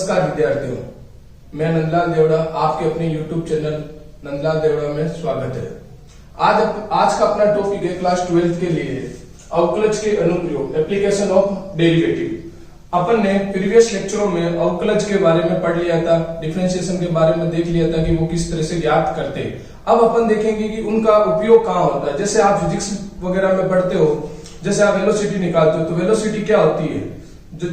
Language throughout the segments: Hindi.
नमस्कार विद्यार्थियों, मैं नंदलाल देवड़ा, आपके अपने YouTube चैनल नंदलाल देवड़ा में स्वागत है। आज का अपना टॉपिक है क्लास 12th के लिए अवकलज के अनुप्रयोग, एप्लीकेशन ऑफ डेरिवेटिव। अपन ने प्रीवियस लेक्चरों में अवकलज के बारे में पढ़ लिया था, डिफरेंशिएशन के बारे में देख लिया था कि वो किस तरह से ज्ञात करते हैं। अब अपन देखेंगे कि उनका उपयोग कहाँ होता है। जैसे आप फिजिक्स वगैरह में पढ़ते हो, जैसे आप वेलोसिटी निकालते हो, तो वेलोसिटी क्या होती है, जो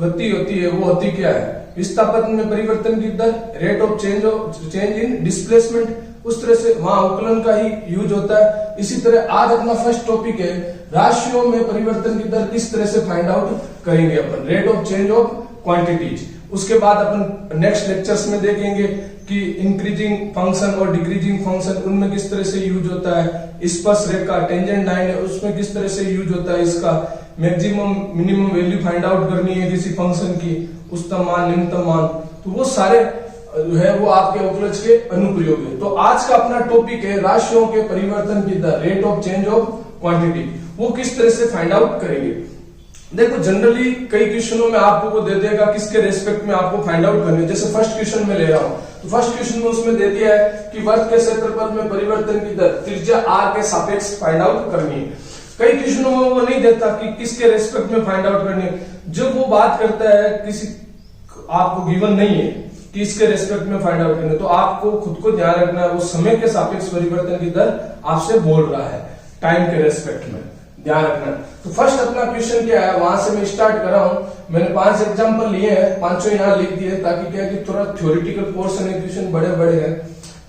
गति होती है वो होती क्या है, विस्थापन में परिवर्तन की दर, rate of change in displacement. उस तरह से वहां अवकलन का ही यूज होता है। इसी तरह आज अपना फर्स्ट टॉपिक है राशियों में परिवर्तन की दर किस तरह से फाइंड आउट करेंगे अपन, rate of change of quantities. उसके बाद अपन नेक्स्ट लेक्चर्स में देखेंगे कि इंक्रीजिंग फंक्शन और डिक्रीजिंग फंक्शन उनमें किस तरह से यूज होता है, स्पर्श रेखा टेंजेंट लाइन है उसमें किस तरह से यूज होता है, इसका maximum minimum value find out करनी है किसी फंक्शन की, उच्चतम मान निम्नतम मान, तो वो सारे जो है वो आपके अवकलज के अनुप्रयोग है। तो आज का अपना टॉपिक है राशियों के परिवर्तन की दर, rate of change of quantity, वो किस तरह से फाइंड आउट करेंगे। देखो जनरली कई क्वेश्चनों में आपको वो दे देगा किसके रेस्पेक्ट में आपको फाइंड आउट करनी है। जैसे फर्स्ट क्वेश्चन में ले रहा हूं तो फर्स्ट क्वेश्चन में उसमें दे दिया है कि वृत्त के क्षेत्रफल में परिवर्तन की दर त्रिज्या r के सापेक्ष फाइंड आउट करनी है। कई क्वेश्चनों में वो नहीं देता कि किसके रेस्पेक्ट में फाइंड आउट करनी है। जब वो बात करता है किसी आपको गिवन नहीं है कि इसके रेस्पेक्ट में फाइंड आउट करना, तो आपको खुद को ध्यान रखना है वो समय के सापेक्ष परिवर्तन की दर आपसे बोल रहा है, टाइम के रेस्पेक्ट में ध्यान रखना। तो फर्स्ट अपना क्वेश्चन क्या है, वहां से मैं स्टार्ट कर रहा हूं। मैंने 5 एग्जांपल लिए हैं, पांचों यहाँ लिख दिए ताकि क्या कि थोड़ा थ्योरेटिकल पोर्शन है, क्वेश्चन बड़े बड़े हैं,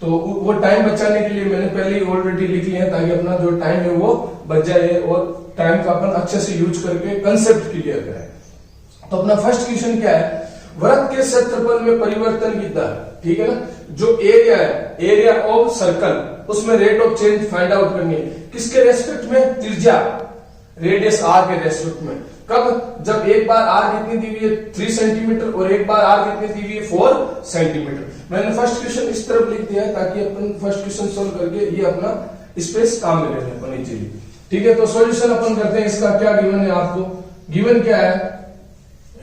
तो वो टाइम बचाने के लिए मैंने पहले ही ऑलरेडी लिख लिए हैं ताकि अपना जो टाइम है वो बच जाए और टाइम का अपन अच्छे से यूज करके कंसेप्ट क्लियर करें। तो अपना फर्स्ट क्वेश्चन क्या है, वृत्त के क्षेत्रफल में परिवर्तन की दर, ठीक है ना, जो एरिया है, एरिया ऑफ सर्कल, उसमें rate of change find out करनी है किसके रेस्पेक्ट में, त्रिज्या रेडियस r के रेस्पेक्ट में। कब, जब एक बार r कितनी दी हुई है 3 सेंटीमीटर और एक बार r कितनी दी हुई है 4 सेंटीमीटर। मैंने फर्स्ट क्वेश्चन इस तरफ लिख दिया है ताकि अपन फर्स्ट क्वेश्चन सोल्व करके ये अपना स्पेस काम में लेने अपन चाहिए, ठीक है। तो सॉल्यूशन अपन करते हैं। इसका क्या गिवन है, आपको गिवन क्या है,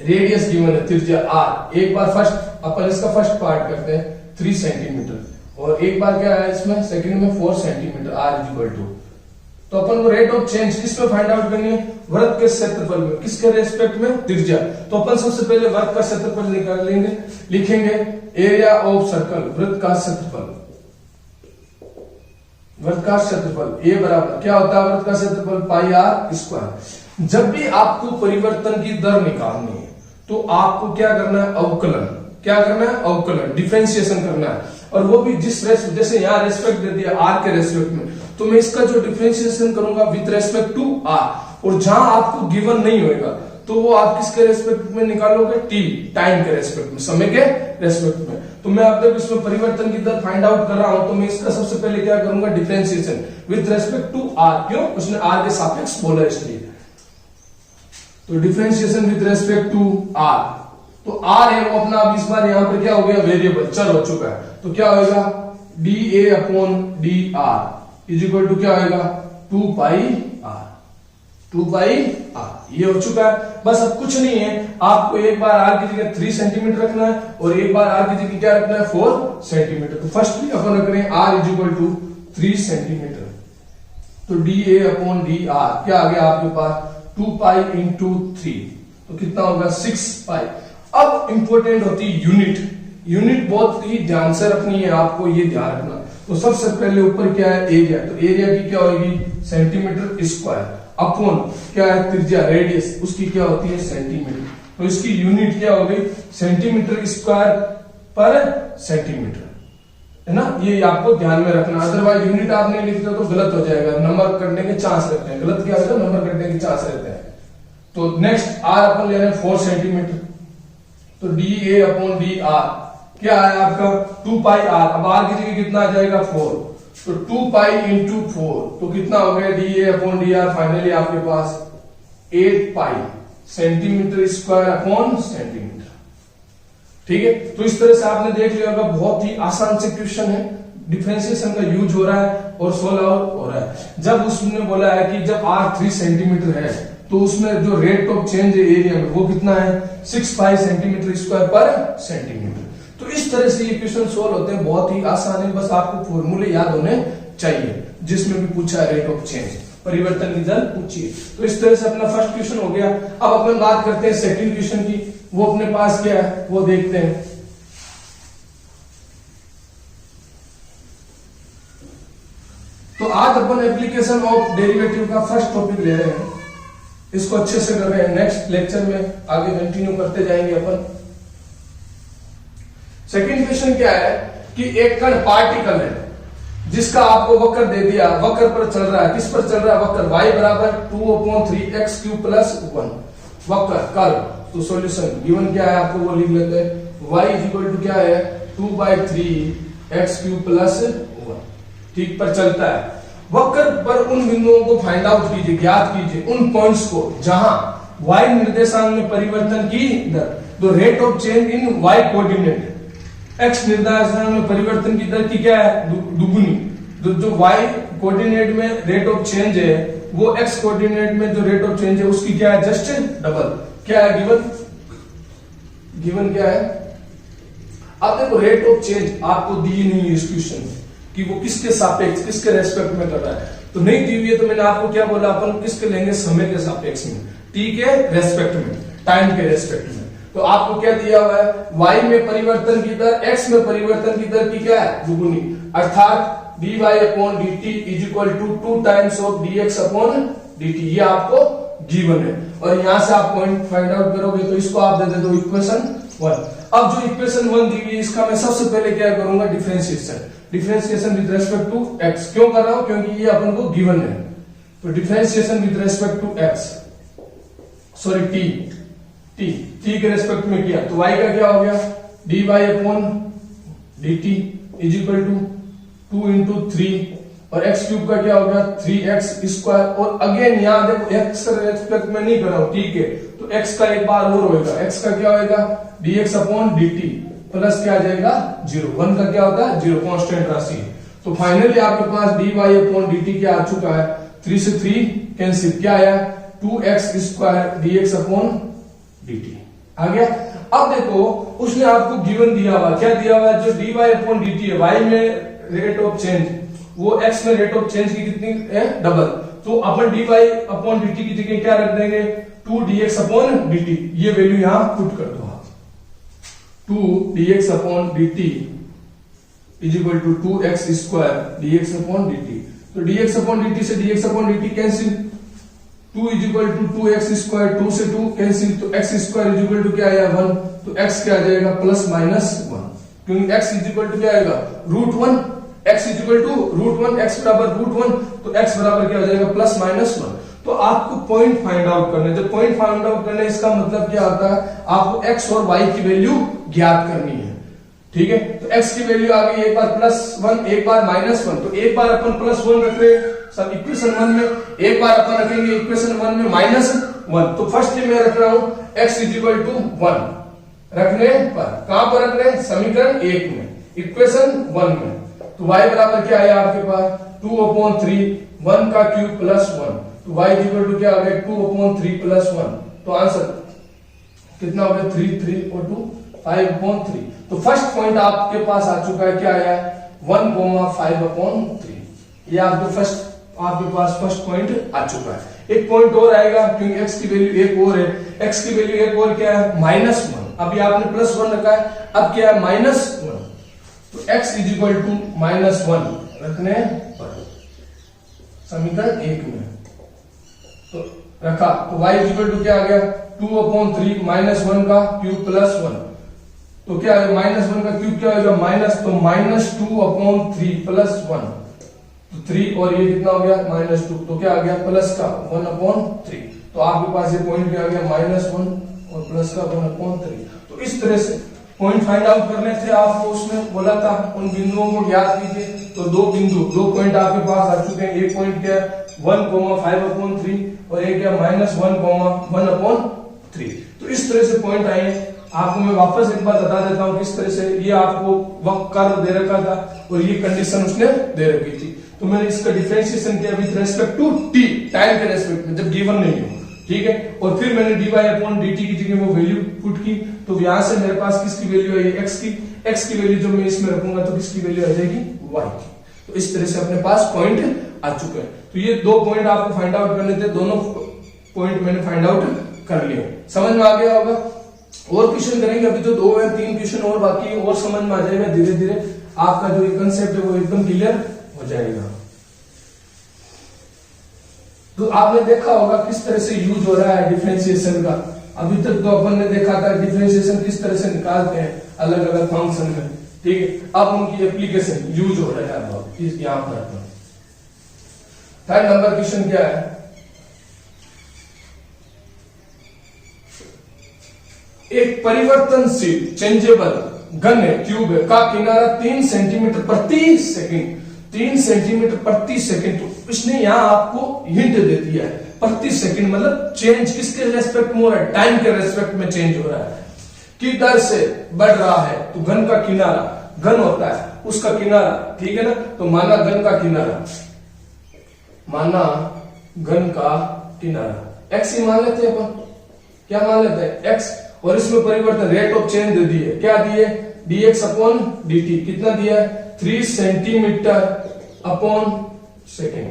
रेडियस गिवन है त्रिज्या r। एक बार फर्स्ट अपन इसका फर्स्ट पार्ट करते हैं 3 सेंटीमीटर और एक बार क्या है इसमें सेकंड में 4 centimetre r is equal to. तो अपन को रेट ऑफ चेंज किसमें फाइंड आउट करनी है, वृत्त के क्षेत्रफल में, किसके रेस्पेक्ट में, त्रिज्या। तो अपन सबसे पहले वृत्त का क्षेत्रफल निकाल लेंगे, लिखेंगे एरिया ऑफ सर्कल, वृत्त का क्षेत्रफल, वृत्त का क्षेत्रफल ए बराबर क्या होता है, वृत्त का क्षेत्रफल पाई r स्क्वायर। जब भी आपको परिवर्तन की दर निकालनी है तो आपको क्या करना है, अवकलन, क्या करना है, अवकलन, डिफरेंशिएशन करना है। और वो भी जिस जैसे यहाँ रेस्पेक्ट दे दिया r के रेस्पेक्ट में, तो मैं इसका जो डिफरेंशिएशन करूंगा विद रेस्पेक्ट टू r। और जहां आपको गिवन नहीं होगा तो वो आप किसके रेस्पेक्ट में निकालोगे, t, टाइम के रेस्पेक्ट में, समय के रेस्पेक्ट में। तो मैं अब जब इसमें परिवर्तन की दर फाइंड आउट कर रहा हूं तो मैं इसका सबसे पहले क्या करूंगा, differentiation with respect to r। क्यों, उसने r के सापेक्ष बोला इसलिए। तो differentiation with respect to r, तो r है वो अपना अब इस बार यहां पर क्या हो गया, वेरिएबल, चर हो चुका है। तो क्या होगा, dA upon dr is equal to क्या होगा, 2 पाई r, 2 पाई r, ये हो चुका है। बस अब कुछ नहीं है, आपको एक बार r की जगह 3 सेंटीमीटर रखना है और एक बार r की जगह क्या रखना है, 4 सेंटीमीटर। तो फर्स्ट अपन रख रहे हैं r is equal to 3 centimetre. तो dA अपॉन dr क्या आ गया आपके पास, 2 पाई इंटू 3, तो कितना होगा, 6 पाई। अब इंपॉर्टेंट होती है यूनिट, यूनिट बहुत ही ध्यान से रखनी है आपको, ये ध्यान रखना। तो सबसे पहले ऊपर क्या है, एरिया, तो एरिया की क्या होगी, सेंटीमीटर स्क्वायर, अपॉन क्या है, त्रिज्या रेडियस, उसकी क्या होती है, सेंटीमीटर। तो इसकी यूनिट क्या हो गई, सेंटीमीटर स्क्वायर पर सेंटीमीटर, है ना, ये आपको ध्यान में रखना। अदरवाइज यूनिट आप नहीं लिखते तो गलत हो जाएगा, नंबर कटने के चांस रहते हैं, गलत क्या होगा, नंबर कटने के चांस रहते हैं। तो नेक्स्ट r अपन ले रहे हैं 4 सेंटीमीटर, तो dA अपॉन dr क्या है आपका, 2 पाई r। अब r की जगह कितना आ जाएगा, 4, तो 2 पाई इंटू 4, तो कितना हो गया, dA अपॉन dr, फाइनली आपके पास 8 पाई सेंटीमीटर स्क्वायर अपॉन सेंटीमीटर, ठीक है। तो इस तरह से आपने देख लिया होगा, बहुत ही आसान से क्वेश्चन है, डिफरेंशिएशन का यूज हो रहा है और सोल्व आउट हो रहा है। जब उसने बोला है कि जब r 3 सेंटीमीटर है तो उसमें जो रेट ऑफ चेंज एरिया में वो कितना है 65 सेंटीमीटर स्क्वायर पर सेंटीमीटर। तो इस तरह से ये क्वेश्चन सोल्व होते हैं, बहुत ही आसान है, बस आपको फॉर्मूले याद होने चाहिए। जिसमें भी पूछा है रेट ऑफ चेंज, परिवर्तन की दर पूछिए। तो इस तरह से अपना फर्स्ट क्वेश्चन हो गया। अब अपन बात करते हैं सेकंड क्वेश्चन की, वो अपने पास क्या है वो देखते हैं। तो आज अपन एप्लीकेशन ऑफ डेरिवेटिव का फर्स्ट टॉपिक ले रहे हैं, इसको अच्छे से कर रहे हैं। नेक्स्ट लेक्चर में आगे कंटिन्यू करते जाएंगे अपन। सेकंड क्वेश्चन क्या है कि एक कण पार्टिकल है जिसका आपको वक्र दे दिया, वक्र पर चल रहा है, किस पर चल रहा है वक्र, y बराबर 2/3x³ प्लस 1 वक्र कर्व। तो सॉल्यूशन गिवन क्या है आपको वो लिख लेते हैं। y इक्वल टू क्या है 2/3x³ प्लस 1, ठीक पर चलता है। वक्र पर उन बिंदुओं को फाइंड आउट कीजिए, ज्ञात कीजिए उन पॉइंट्स को जहां y निर्देशांक में परिवर्तन की दर, the rate of change in y coordinate, x निर्देशांक में परिवर्तन की दर की क्या है दुगुनी। जो y कोऑर्डिनेट में रेट ऑफ चेंज है वो x कोऑर्डिनेट में जो रेट ऑफ चेंज है उसकी क्या है जस्ट डबल। क्या है गिवन, गिवन क्या है। अब देखो रेट ऑफ चेंज आपको दी नहीं है इस क्वेश्चन में कि वो किसके सापेक्ष, किसके रेस्पेक्ट में कर रहा है, तो नहीं दी हुई है। तो मैंने आपको क्या बोला, अपन किसके लेंगे, समय के सापेक्ष में, t के रेस्पेक्ट में, टाइम के रेस्पेक्ट में। तो आपको क्या दिया हुआ है, y में परिवर्तन की दर x में परिवर्तन की दर की क्या है दुगुनी, अर्थात dy/dt is equal to 2 times of dx/dt, ये आपको गिवन है। और यहां से आप पॉइंट फाइंड आउट करोगे तो इसको आप दे दो इक्वेशन 1। अब जो इक्वेशन 1 दी हुई है इसका मैं सबसे पहले क्या करूंगा differentiation, differentiation with respect to x। क्यों कर रहा हूं, क्योंकि ये अपन को गिवन है। तो differentiation with respect to x, sorry t के रेस्पेक्ट में किया तो y का क्या हो गया dy/dt is equal to 2 into 3 और x³ का क्या हो गया 3x²। और अगेन यहां देखो x के रेस्पेक्ट में नहीं कर रहा हूं, ठीक है, तो x का एक बार और होएगा, x का क्या होएगा dx/dt प्लस क्या आ जाएगा 0, 1 का क्या होता है 0, कांस्टेंट राशि। तो फाइनली आपके पास dy/dt क्या आ चुका है, 3 से 3 कैंसिल, क्या आया 2x² dx/dt आ गया। अब देखो उसने आपको गिवन दिया हुआ, क्या दिया हुआ, जो dy/dt है y में रेट ऑफ चेंज, वो x में रेट ऑफ चेंज की कितनी है डबल। तो अपन dy/dt की जगह क्या रख देंगे 2dx/dt, ये वैल्यू यहां पुट कर दो आप, 2dx/dt is equal to 2x² dx/dt। तो dx/dt से dx/dt cancel, 2 is equal to 2x², 2 से 2 कैंसिल, तो x² इज इक्वल टू क्या आया 1, तो x क्या आ जाएगा +-1, क्योंकि x इज इक्वल टू क्या आएगा √1, x is equal to √1, x बराबर √1, तो x बराबर क्या हो जाएगा +-1। तो आपको पॉइंट फाइंड आउट करना है। जब पॉइंट फाइंड आउट करना है इसका मतलब क्या होता है, आपको x और y की वैल्यू ज्ञात करनी है, ठीक है। तो x की वैल्यू आ गई, एक बार +1 एक बार -1, तो एक बार अपन +1 रख रहे सब इक्वेशन 1 में, एक बार अपन रखेंगे इक्वेशन 1 में -1। तो फर्स्टली मैं रख रहा हूं x इज इक्वल टू 1 रखने पर, कहां पर रख रहे हैं समीकरण 1 में, इक्वेशन 1 में। तो y बराबर क्या आया आपके पास 2/3, 1 का क्यूब +1, तो y इक्वल टू क्या आ गया 2/3 +1। तो आंसर कितना हो गया 3 और 2 5/3। तो फर्स्ट पॉइंट आपके पास आ चुका है, क्या आया 1,5/3, ये आपके पास फर्स्ट पॉइंट आ चुका है। एक पॉइंट और आएगा क्योंकि x की वैल्यू एक और है, x की वैल्यू एक और क्या है -1, अभी आपने +1 रखा है, अब क्या है -1, तो x इज इक्वल टू -1 रखने पर समीकरण 1 में तो रखा, तो y इज इक्वल टू क्या आ गया 2/3 -1 का क्यूब +1, तो क्या है -1 का क्यूब क्या होगा माइनस, तो -2/3 +1, तो 3 और ये कितना हो गया -2, तो क्या आ गया प्लस का 1/3। तो आपके पास ये पॉइंट भी आ गया -1 और प्लस का 1/3। तो इस तरह से पॉइंट फाइंड आउट करने थे आपको, उसमें बोला था उन बिंदुओं को ज्ञात कीजिए। तो दो पॉइंट आपके पास आ चुके हैं, एक पॉइंट क्या है 1,5/3 और एक क्या -1,1/3। तो इस तरह से पॉइंट आए। आपको मैं वापस एक बार बता देता हूं किस तरह से। ये आपको वक्त कर्व दे रखा था और ये कंडीशन उसने दे रखी थी, तो मैंने इसका डिफरेंशिएशन किया with respect to T, time के रेस्पेक्ट में, जब गिवन नहीं हो, ठीक है। और फिर मैंने dy अपॉन dt की जगह वो वैल्यू पुट की, तो यहां से मेरे पास किसकी वैल्यू आई, x की वैल्यू जब मैं इसमें रखूंगा तो किसकी वैल्यू आ जाएगी, y की। तो इस तरह से अपने पास पॉइंट आ चुके हैं। तो ये 2 पॉइंट आपको फाइंड आउट करने थे, दोनों पॉइंट मैंने फाइंड आउट कर लिए। समझ में आ गया होगा। और क्वेश्चन करेंगे, अभी तो 2 या 3 क्वेश्चन और बाकी है, और समझ में आ जाएगा धीरे धीरे, आपका जो कंसेप्ट है वो एकदम क्लियर हो जाएगा। तो आपने देखा होगा किस तरह से यूज हो रहा है डिफरेंशिएशन का। अभी तक तो अपन ने देखा था डिफरेंशिएशन किस तरह से निकालते हैं अलग अलग फंक्शन में, ठीक है। अब उनकी एप्लीकेशन यूज हो रहा है अब यहां पर। 3rd नंबर क्वेश्चन क्या है, एक परिवर्तनशील चेंजेबल घन है, क्यूब है, का किनारा 3 सेंटीमीटर प्रति सेकंड, 3 सेंटीमीटर प्रति सेकंड। तो इसने यहां आपको हिंट दे दिया है, प्रति सेकंड मतलब चेंज किसके रेस्पेक्ट में हो रहा है, टाइम के रेस्पेक्ट में चेंज हो रहा है, की दर से बढ़ रहा है। तो घन का किनारा, घन होता है उसका किनारा, ठीक है ना। तो माना घन का किनारा, माना घन का किनारा x ही मान लेते हैं अपन, क्या मान लेते हैं x, और इसमें परिवर्तन रेट ऑफ चेंज दे दिए, क्या दिए, dx अपॉन dt, कितना दिया है 3 सेंटीमीटर अपॉन सेकेंड,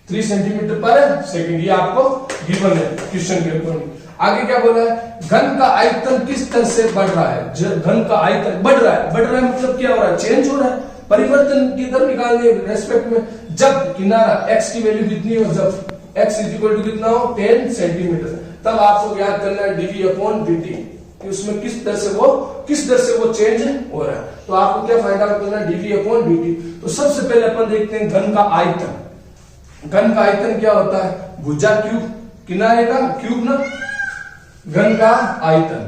3 सेंटीमीटर पर सेकेंड, ये आपको गिवन है क्वेश्चन के अकॉर्डिंग। आगे क्या बोला है, घन का आयतन किस तरह से बढ़ रहा है, घन का आयतन बढ़ रहा है, बढ़ रहा है मतलब क्या हो रहा है, चेंज हो रहा है, परिवर्तन की दर निकालने रेस्पेक्ट में, जब किनारा x की वैल्यू कितनी हो, जब x इज इक्वल टू कितना हो 10 सेंटीमीटर, तब आपको याद करना है dv अपॉन dt, कि उसमें किस दर से वो चेंज हो रहा है। तो आपको क्या फाइंड आउट करना है, dv अपॉन dt। तो सबसे पहले अपन देखते हैं घन का आयतन। घन का आयतन क्या होता है, भुजा क्यूब, किनारे का क्यूब ना, घन का आयतन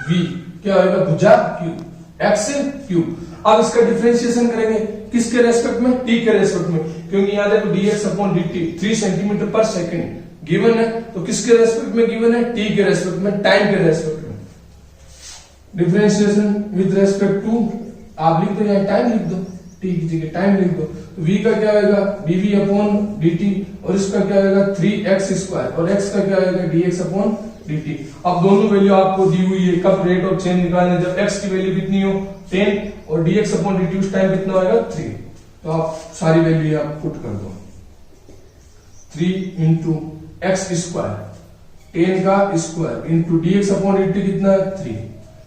v क्या होगा, भुजा क्यूब, x क्यूब। अब इसका डिफरेंशिएशन करेंगे किसके रेस्पेक्ट में, t के रेस्पेक्ट में, क्योंकि यहां देखो dx अपॉन dt 3 सेंटीमीटर पर सेकंड गिवन है, तो किसके रेस्पेक्ट में गिवन है, t के रेस्पेक्ट में, टाइम के रेस्पेक्ट में। डिफरेंशिएशन विद रेस्पेक्ट टू, आप लिख दो यहाँ टाइम लिख दो, t की जगह टाइम लिख दो। तो v का क्या होगा, dv अपॉन dt, और इसका क्या होगा 3x स्क्वायर, और x का क्या होगा dx अपॉन dt। अब दोनों वैल्यू आपको दी हुई है, कब रेट ऑफ चेंज निकालने, जब x की वैल्यू कितनी हो 10 और dx अपॉन dt उस टाइम कितना होगा 3। तो आप सारी वैल्यू आप पुट कर दो, 3 इंटू x स्क्वायर, 10 का square into dx upon dt कितना है 3।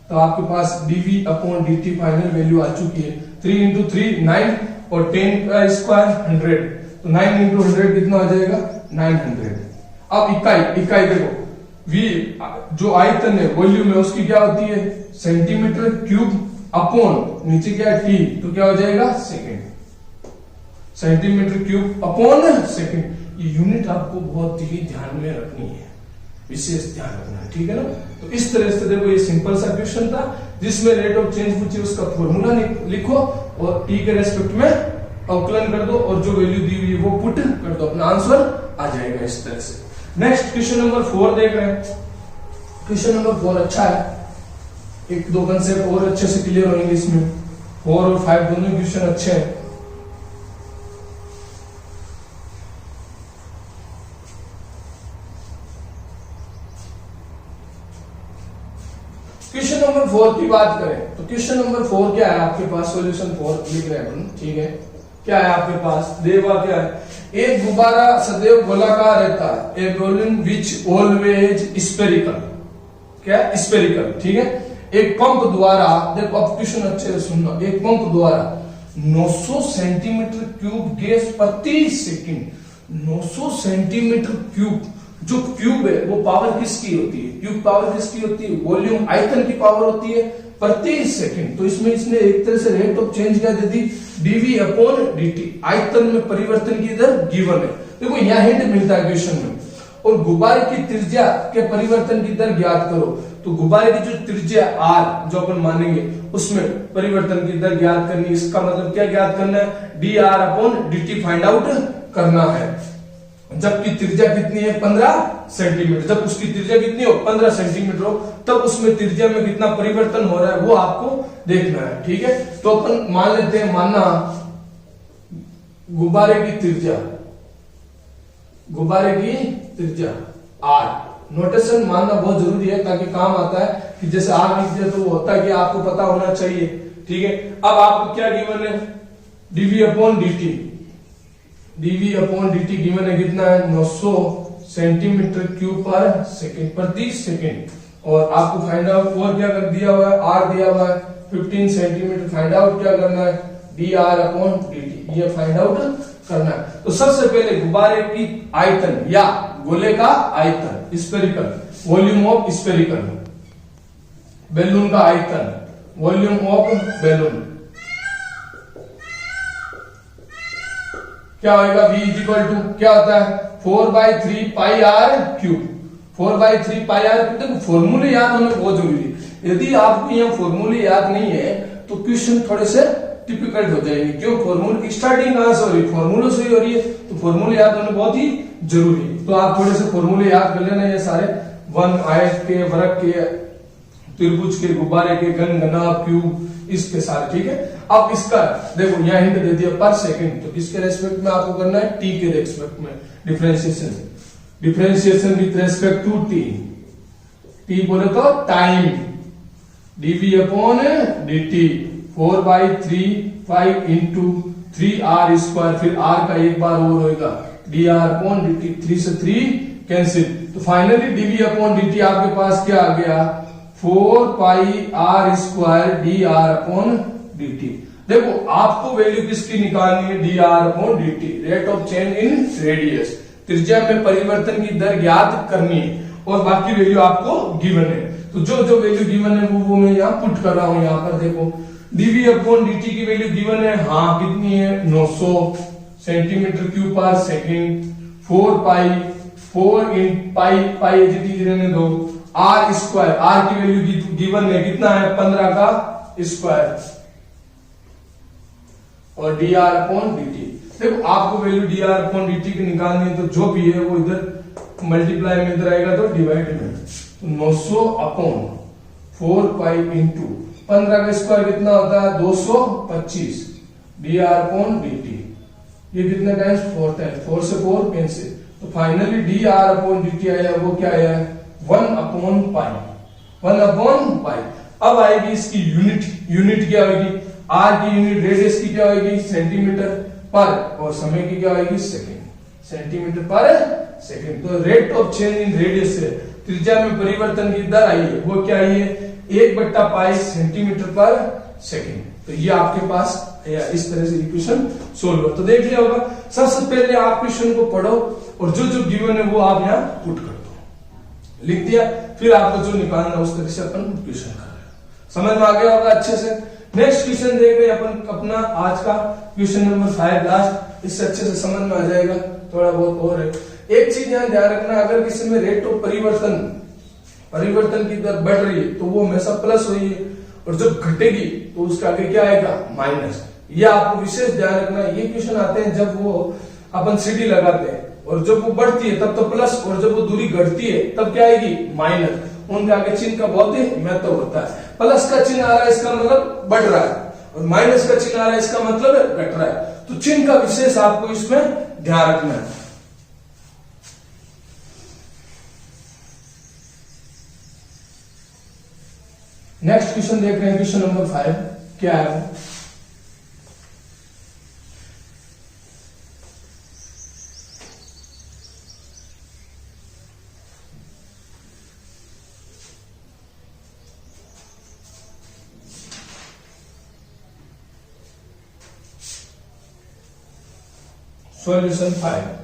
तो आपके पास dv upon dt final value आ चुकी है, 3 इंटू 3 9 और 10 का स्क्वायर 100, तो 9 इंटू 100 कितना आ जाएगा 900। अब इकाई देखो, v जो आयतन है वॉल्यूम है उसकी क्या होती है सेंटीमीटर क्यूब अपॉन नीचे क्या है t, तो क्या हो जाएगा second, centimetre cube upon second. ये यूनिट आपको बहुत ही ध्यान में रखनी है, विशेष ध्यान रखना है, ठीक है ना। तो इस तरह से देखो, ये सिंपल सा क्वेश्चन था जिसमें रेट ऑफ चेंज पूछी, उसका फॉर्मूला लिखो और t के रेस्पेक्ट में अवकलन कर दो, और जो वैल्यू दी हुई है वो पुट कर दो, अपना आंसर आ जाएगा इस तरह से। नेक्स्ट क्वेश्चन नंबर 4 देख रहे हैं। क्वेश्चन नंबर 4 अच्छा है, 1-2 कंसेप्ट और अच्छे से क्लियर होंगे इसमें, 4 और 5 दोनों क्वेश्चन अच्छे हैं। क्वेश्चन नंबर 4 की बात करें तो क्वेश्चन नंबर 4 क्या है आपके पास, सॉल्यूशन 4 लिख रहे हैं, ठीक है। क्या है आपके पास, देवा क्या है, एक गुब्बारा सदैव गोलाकार रहता है, ए बलून विच ऑलवेज स्फेरिकल, क्या स्फेरिकल, ठीक है। एक पंप द्वारा, देखो अब क्वेश्चन अच्छे से सुनना, एक पंप द्वारा 900 सेंटीमीटर क्यूब गैस प्रति सेकंड, 900 सेंटीमीटर क्यूब, जो क्यूब है वो पावर किसकी होती है, क्यूब पावर किसकी होती है, वॉल्यूम आयतन की पावर होती है प्रति सेकंड। तो इसमें इसने एक तरह से रेट ऑफ चेंज क्या दे दी, dv अपॉन dt, आयतन में परिवर्तन की दर गिवन है। देखो यहाँ हिंट मिलता है क्वेश्चन में, और गुब्बारे की त्रिज्या के परिवर्तन की दर ज्ञात करो। तो गुब्बारे की जो त्रिज्या r जो अपन मानेंगे उसमें परिवर्तन की दर ज्ञात करनी, इसका मतलब क्या ज्ञात करना है, dr upon dt find out करना है। जबकि त्रिज्या कितनी है 15 सेंटीमीटर। जब उसकी त्रिज्या कितनी हो 15 सेंटीमीटर हो, तब उसमें त्रिज्या में कितना परिवर्तन हो रहा है वो आपको देखना है। ठीक है, तो अपन मान लेते हैं, मानना गुब्बारे की त्रिज्या r, नोटेशन मानना बहुत जरूरी है ताकि काम आता है कि जैसे आग लिख दिया तो वो होता है कि आपको पता होना चाहिए। ठीक है, अब आपको क्या गिवन है, dv अपॉन dt गिवन है कितना है 900 सेंटीमीटर क्यूब पर सेकंड, प्रति सेकंड। और आपको फाइंड आउट और क्या कर दिया हुआ है, r दिया हुआ है 15 सेंटीमीटर। फाइंड आउट क्या करना है, dr अपॉन dt, ये फाइंड आउट करना है। तो सबसे पहले गुब्बारे की आयतन या गोले का आयतन, spherical volume of spherical, balloon का आयतन वॉल्यूम ऑफ बैलून क्या होगा, v इक्वल टू क्या होता है 4/3 पाई r क्यूब। 4/3 पाई r क्यूब। देखो फॉर्मूले याद होना बहुत जरूरी है। यदि आपको यहाँ फॉर्मूले याद नहीं है तो क्वेश्चन थोड़े से डिफिकल्ट हो जाएंगे। क्यों, फॉर्मूले की स्टार्टिंग कहां से हो रही है, फॉर्मूलों से ही हो रही है, तो फॉर्मूले याद होने बहुत ही जरूरी है। तो आप थोड़े से फॉर्मूले याद कर लेना, ये सारे वन, आयत के, वृत्त के, त्रिभुज के, गुब्बारे के, घन, घनाभ, क्यूब, इसके सारे। ठीक है, अब इसका देखो यहाँ हिंट दे दिया पर सेकंड, तो किसके रेस्पेक्ट में आपको करना है, टी के रेस्पेक्ट में differentiation with respect to T. T बोले तो time, dv upon dt 4/3 5 into 3r square, फिर r का एक बार और होगा dr अपॉन dt, 3 से 3 कैंसिल, तो फाइनली dv अपॉन dt आपके पास क्या आ गया 4 पाई r square dr upon dt। देखो आपको वैल्यू किसकी निकालनी है, dr upon dt, rate of change in radius, त्रिज्या में परिवर्तन की दर ज्ञात करनी है, और बाकी वैल्यू आपको गिवन है। तो जो जो वैल्यू गिवन है वो मैं यहाँ पुट कर रहा हूं। यहाँ पर देखो dv अपॉन dt की वैल्यू गिवन है, हाँ कितनी है 900 सेंटीमीटर क्यूब पर सेकंड, 4 इन पाई रहने दो, r स्क्वायर, r की वैल्यू गिवन है कितना है 15 का स्क्वायर, और dr अपॉन dt। देखो आपको वैल्यू dr अपॉन dt की निकालनी है, तो जो भी है वो इधर मल्टीप्लाई में इधर आएगा तो डिवाइड में, तो 900 अपॉन 4 पाई इंटू 15 का स्क्वायर कितना होता है 225 dr अपॉन dt, ये कितने टाइम्स 4 टाइम्स, 4 से 4 कैंसिल, तो फाइनली dr अपॉन dt आया, वो क्या आया 1 अपॉन पाई। अब आएगी इसकी यूनिट क्या होगी, r की यूनिट रेडियस की क्या होगी सेंटीमीटर पर, और समय की क्या होगी सेकंड, सेंटीमीटर पर सेकंड। तो rate of change in radius से त्रिज्या में परिवर्तन की दर आई है, वो क्या आई है 1/पाई सेंटीमीटर पर सेकंड। तो ये आपके पास इस तरह से इक्वेशन सोल्व हो। तो देख लिया होगा, सबसे पहले आप क्वेश्चन को पढ़ो और जो जो गिवन है वो आप यहाँ पुट कर दो, लिख दिया, फिर आपको जो निकालना उस तरह से अपन क्वेश्चन कर रहे हैं। समझ में आ गया होगा अच्छे से। नेक्स्ट क्वेश्चन देख रहे हैं अपन अपना आज का क्वेश्चन नंबर 5 लास्ट, इससे अच्छे से समझ में आ जाएगा, थोड़ा बहुत और है। एक चीज यहाँ ध्यान रखना, अगर किसी में रेट ऑफ परिवर्तन की दर बढ़ रही है तो वो हमेशा प्लस हुई है, और जब घटेगी तो उसका आगे क्या आएगा माइनस। ये आपको विशेष ध्यान रखना। ये क्वेश्चन आते हैं जब वो अपन सीढ़ी लगाते हैं, और जब वो बढ़ती है तब तो प्लस, और जब वो दूरी घटती है तब क्या आएगी माइनस। उनके आगे चिन्ह का बहुत ही महत्व होता है। प्लस का चिन्ह आ रहा है इसका मतलब बढ़ रहा है, और माइनस का चिन्ह आ रहा है इसका मतलब घट रहा है। तो चिन्ह का विशेष आपको इसमें ध्यान रखना है। नेक्स्ट क्वेश्चन देख रहे हैं, क्वेश्चन नंबर 5 क्या है, सॉल्यूशन 5।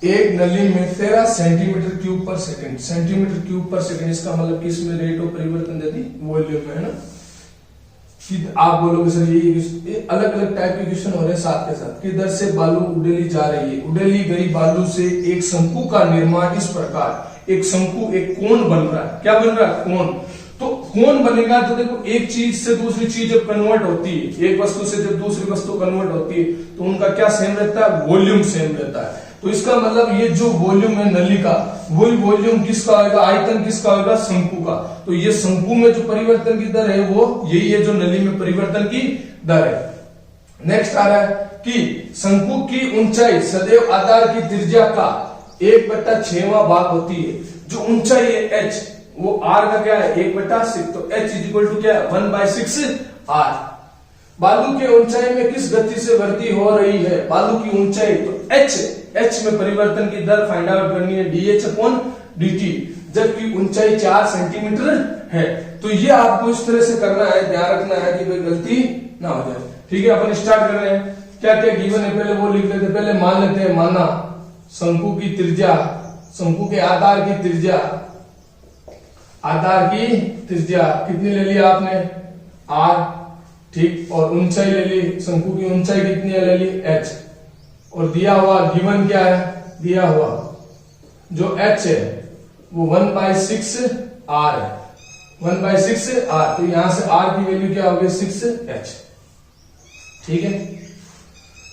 एक नली में 13 सेंटीमीटर क्यूब पर सेकंड, सेंटीमीटर क्यूब पर सेकंड, इसका मतलब कि इसमें रेट ऑफ परिवर्तन देती वॉल्यूम में है ना। कि आप बोलोगे सर ये अलग अलग टाइप के क्वेश्चन हो रहे हैं साथ के साथ। किधर से बालू उड़ेली जा रही है, उड़ेली गई बालू से एक शंकु का निर्माण इस प्रकार, एक शंकु एक कोण बन रहा है, क्या बन रहा है कोण। तो कौन बनेगा? तो देखो एक चीज से दूसरी चीज जब कन्वर्ट होती है, एक वस्तु से जब दूसरी वस्तु कन्वर्ट होती है, तो उनका क्या सेम रहता है? वॉल्यूम सेम रहता है। तो इसका मतलब ये जो वॉल्यूम है नली का, वही वॉल्यूम किसका होगा? आयतन किसका होगा? शंकु का। तो ये शंकु में जो परिवर्तन की दर है वो यही है जो नली में परिवर्तन की दर है। नेक्स्ट आ रहा है कि शंकु की ऊंचाई सदैव आधार की त्रिज्या का 1/6वां भाग होती है। जो ऊंचाई है h, वो r का क्या है? 1/6। तो h इज इक्वल टू क्या है? 1/6 r। बालू के ऊंचाई में किस गति से वृद्धि हो रही है? बालू की ऊंचाई, तो h में परिवर्तन की दर फाइंड आउट करनी है dh/dt, जबकि ऊंचाई 4 सेंटीमीटर है। तो ये आपको इस तरह से करना है, ध्यान रखना है कि कोई गलती ना हो जाए। ठीक है, अपन स्टार्ट कर रहे हैं। क्या क्या गिवन है पहले वो लिख लेते हैं। पहले मान लेते हैं, माना शंकु की त्रिज्या, शंकु के आधार की त्रिज्या, आधार की त्रिज्या कितनी ले ली आपने? r। ठीक, और ऊंचाई ले ली, शंकु की ऊंचाई कितनी है? ले ली h। और दिया हुआ गिवन क्या है? दिया हुआ जो h है वो 1/6 r है, 1/6 r। तो यहां से r की वैल्यू क्या होगी? 6h। ठीक है,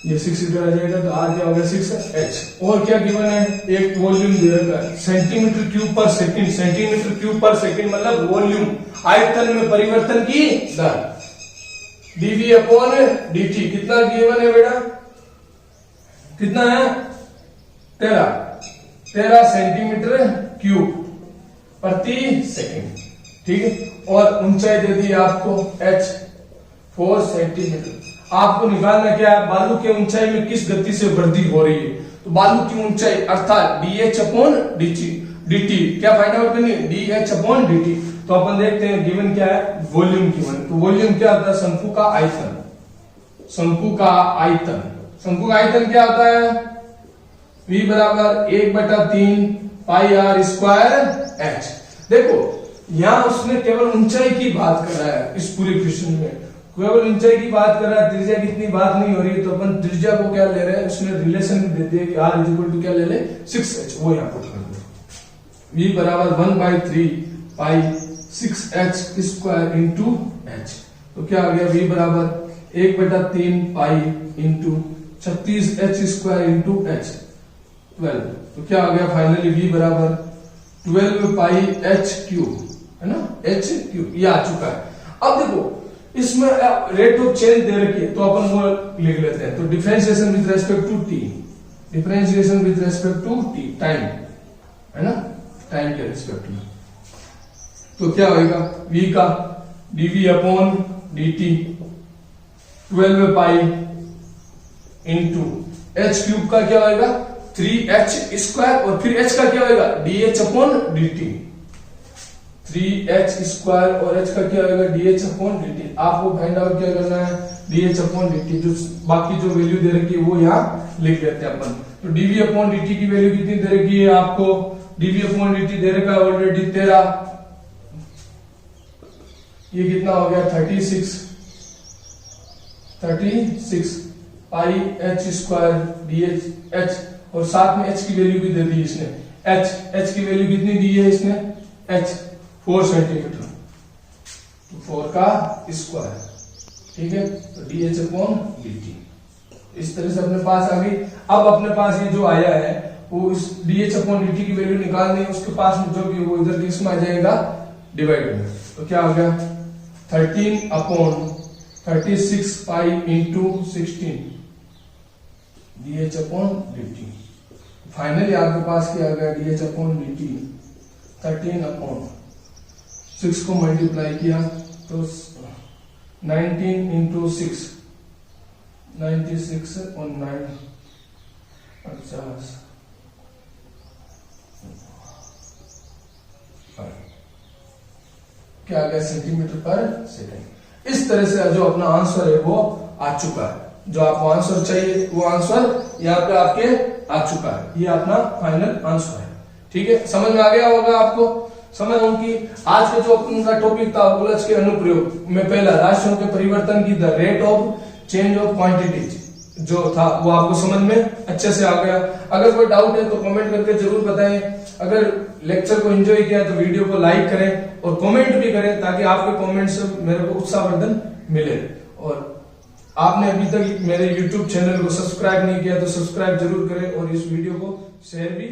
ये 6 इधर आ जाएगा, तो r क्या होगा? 6h। और क्या गिवन है? एक वॉल्यूम दे रखा है, सेंटीमीटर क्यूब पर सेकंड। सेंटीमीटर क्यूब पर सेकंड मतलब वॉल्यूम, आयतन में परिवर्तन की दर, dV/dt। कितना गिवन है बेटा? कितना है? 13 सेंटीमीटर क्यूब प्रति सेकंड। ठीक है, और ऊंचाई दे दी आपको h 4 सेंटीमीटर। आपको निकालना क्या है? बालू के ऊंचाई में किस गति से वृद्धि हो रही है। तो बालू की ऊंचाई अर्थात dh/dt क्या फाइंड आउट करनी है? dh/dt। तो अपन देखते हैं गिवन क्या है? Volume given. तो वॉल्यूम क्या होता है? शंकु का आयतन। शंकु का आयतन, शंकु का आयतन क्या होता है? V बराबर 1/3 पाई r स्क्वायर h। देखो यहां उसने केवल ऊंचाई की बात कर रहा है, इस पूरे क्वेश्चन में केवल ऊंचाई की बात कर रहा है, त्रिज्या की इतनी बात नहीं हो रही है। तो अपन त्रिज्या को क्या ले रहे हैं? उसने रिलेशन दे दिया कि r इज इक्वल टू क्या ले ले? 6h। वो यहां पुट कर दो। V बराबर 1/3 पाई 6h स्क्वायर इंटू h। तो क्या आ गया? V बराबर 1/3 pi into 36h square into h 12। तो क्या आ गया? फाइनली V बराबर 12 पाई h क्यूब, है ना? h क्यूब ये आ चुका है। अब देखो इसमें रेट ऑफ चेंज दे रखी है, तो अपन वो लिख लेते हैं। तो differentiation with respect to t, differentiation with respect to t, time, है ना? टाइम के रेस्पेक्ट में। तो क्या होगा? v का dV/dt 12 pi into h cube का क्या होगा? 3h स्क्वायर, और फिर h का क्या होगा? dH/dt। 3h स्क्वायर और h का क्या होगा? dH/dt। आपको फाइंड आउट क्या करना है? dH/dt। जो बाकी जो वैल्यू दे रखी है वो यहाँ लिख लेते हैं अपन। तो dV/dt की वैल्यू कितनी दे रखी है आपको? dV/dt दे रखा है ऑलरेडी 13। ये कितना हो गया? 36 पाई h स्क्वायर dH, और साथ में h की वैल्यू भी दे दी इसने। h की वैल्यू कितनी दी है इसने? h 4 सेंटीमीटर, तो 4 का स्क्वायर। ठीक है, तो dH/dt इस तरह से अपने पास आ गई। अब अपने पास ये जो आया है वो इस dH/dt की वैल्यू निकालनी है, उसके पास में जो भी वो इधर किसमें आ जाएगा? डिवाइड में। तो क्या हो गया? 13/36 पाई इंटू 16 dH/dt। फाइनली आपके पास क्या आ गया? dH/dt 13/6 को मल्टीप्लाई किया तो 19 इंटू 6, 96 और 9 50। क्या आ गया? सेंटीमीटर पर सेकंड। इस तरह से जो अपना आंसर है वो आ चुका है। जो आपको आंसर चाहिए वो आंसर यहाँ पे आपके आ चुका है। ये अपना फाइनल आंसर है। ठीक है, समझ में आ गया होगा आपको। समझ उनकी आज का जो उनका टॉपिक था उलझ के अनुप्रयोग में, पहला राशियों के परिवर्तन की the rate of change of quantities, जो था वो आपको समझ में अच्छे से आ गया। अगर कोई डाउट है तो कमेंट करके जरूर बताएं। अगर लेक्चर को एंजॉय किया तो वीडियो को लाइक करें और कमेंट भी करें, ताकि आपके कमेंट से मेरे को उत्साहवर्धन मिले। और आपने अभी तक मेरे YouTube चैनल को सब्सक्राइब नहीं किया तो सब्सक्राइब जरूर करें और इस वीडियो को शेयर भी